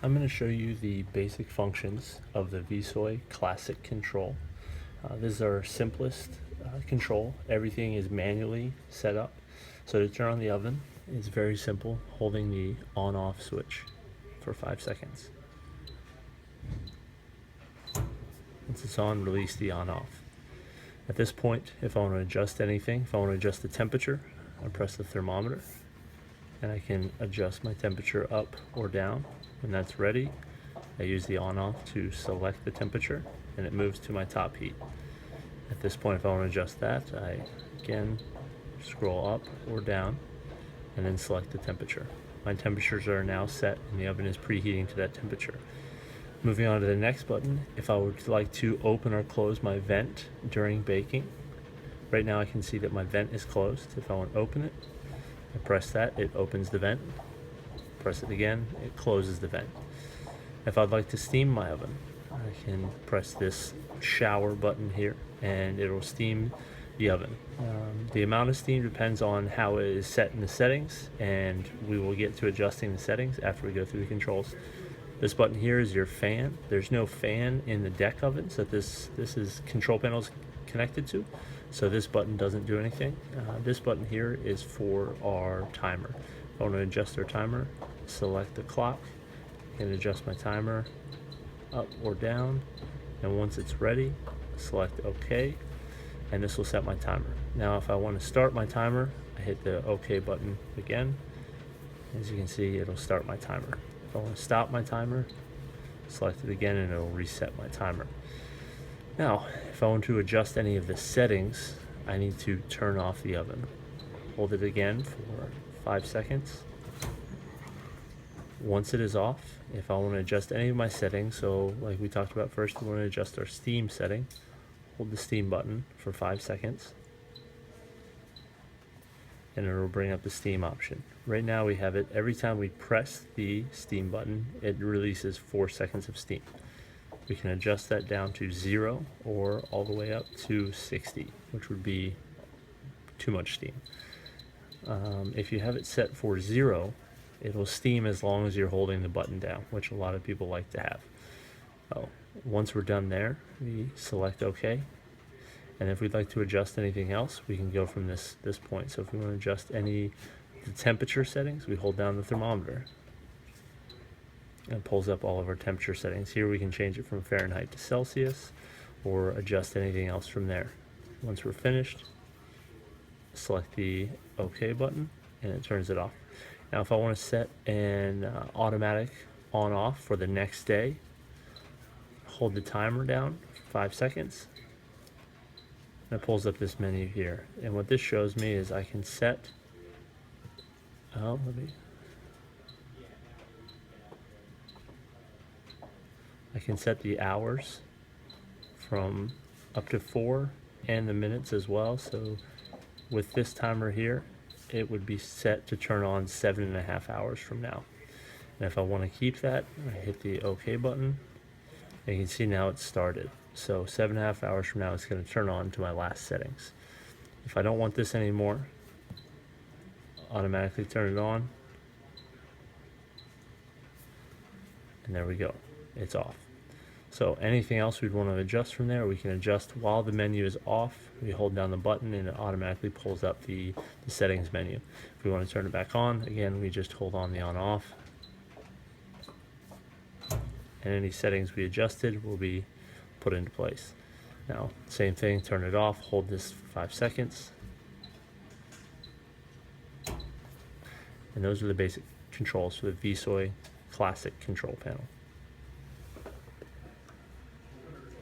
I'm going to show you the basic functions of the Wiesheu Classic control. This is our simplest control. Everything is manually set up. So to turn on the oven, it's very simple, holding the on-off switch for 5 seconds. Once it's on, release the on-off. At this point, if I want to adjust anything, if I want to adjust the temperature, I press the thermometer and I can adjust my temperature up or down. When that's ready, I use the on-off to select the temperature and it moves to my top heat. At this point, if I want to adjust that, I again scroll up or down and then select the temperature. My temperatures are now set and the oven is preheating to that temperature. Moving on to the next button, if I would like to open or close my vent during baking, right now I can see that my vent is closed. If I want to open it, I press that, it opens the vent. Press it again, it closes the vent. If I'd like to steam my oven, I can press this shower button here and it will steam the oven. The amount of steam depends on how it is set in the settings, and we will get to adjusting the settings after we go through the controls. This button here is your fan. There's no fan in the deck ovens that this is control panels connected to, so this button doesn't do anything. This button here is for our timer. If I want to adjust our timer, select the clock and adjust my timer up or down, and once it's ready, select OK, and this will set my timer. Now if I want to start my timer, I hit the OK button again. As you can see, it'll start my timer. If I want to stop my timer, select it again and it'll reset my timer. Now, if I want to adjust any of the settings, I need to turn off the oven. Hold it again for 5 seconds. Once it is off, if I want to adjust any of my settings, so like we talked about first, we want to adjust our steam setting. Hold the steam button for 5 seconds. And it will bring up the steam option. Right now we have it, every time we press the steam button, it releases 4 seconds of steam. We can adjust that down to 0 or all the way up to 60, which would be too much steam. If you have it set for 0, it'll steam as long as you're holding the button down, which a lot of people like to have. Once we're done there, we select OK. And if we'd like to adjust anything else, we can go from this point. So if we want to adjust the temperature settings, we hold down the thermometer and it pulls up all of our temperature settings. Here we can change it from Fahrenheit to Celsius or adjust anything else from there. Once we're finished, select the OK button and it turns it off. Now if I want to set an automatic on-off for the next day, hold the timer down for 5 seconds. And it pulls up this menu here. And what this shows me is I can set, I can set the hours from up to 4 and the minutes as well. So with this timer here, it would be set to turn on 7.5 hours from now. And if I want to keep that, I hit the OK button. And you can see now it's started. So 7.5 hours from now, it's going to turn on to my last settings. If I don't want this anymore, automatically turn it on. And there we go. It's off. So anything else we'd want to adjust from there, we can adjust while the menu is off. We hold down the button and it automatically pulls up the settings menu. If we want to turn it back on, again, we just hold on the on-off. And any settings we adjusted will be put into place. Now, same thing, turn it off, hold this for 5 seconds. And those are the basic controls for the Wiesheu Classic control panel.